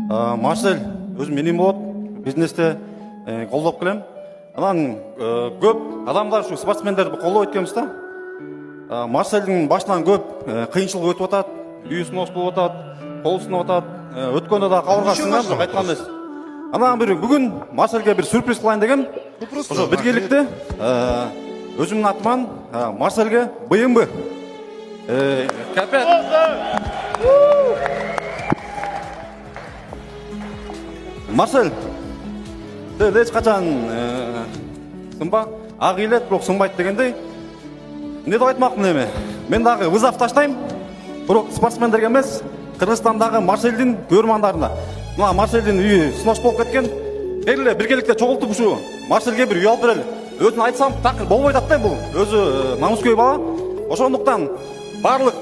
Марсель өзім менен болады, бизнесте қолдап келем. Анан көп адамдар шу спортсмендерді қолдап өткенбіз да. Марсельдің башынан көп қиыншылық өтіп атат, үй снос болып атат, қол сынып атат. Өткенде да қабырғасында қайтқан емес. Анан бүгін Марсельге бір сюрприз қылайын деген. Ошо біргелікте өзімнің атыман Марсельге БМВ. Кәпет. Марсель, сен ешқашан сынба, ақ елет, бірақ сынбайды дегендей. Не деп айтмақпын еме? Мен дағы вызов таштайым, бірақ спортсмендерге емес, Қырғызстандағы Марсельдің көрермандарына. Мына Марсельдің үйі сынош болып кеткен. Келі біргелікте чоғылтып ұшу, Марсельге бір үй алып берелі. Өзін айтсам, тақыр болмайды аттай бұл. Өзі намыскөй бала. Ошондықтан барлық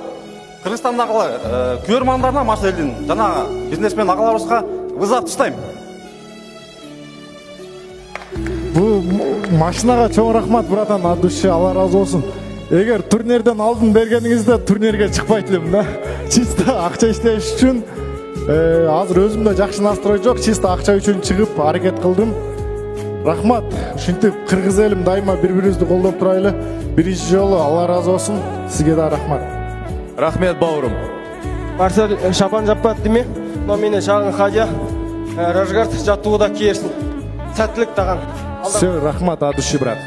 Қырғызстандағы көрермандарына Марсельдің жана бизнесмен ағаларымызға вызов таштайм. Бұл машинаға чоң рахмат, братан, от души, Алла разы болсын. Егер турнирден алдын бергеніңізде турнирге шықпайтылым да. Чисто ақша іштеш үшін, азыр өзімде жақшы настрой жоқ, чисто ақша үшін шығып арекет қылдым. Рахмат, үшінтіп қырғыз елім дайыма бір-бірімізді қолдап тұрайлы. Бірінші жолы Алла разы болсын, сізге да рахмат. Рахмет бауырым. Марсель шапан жаппады деме, но мені шағын хадия, Рожгард жаттығуда киерсін. Сәттілік таған. Все, рахмат, от души, брат.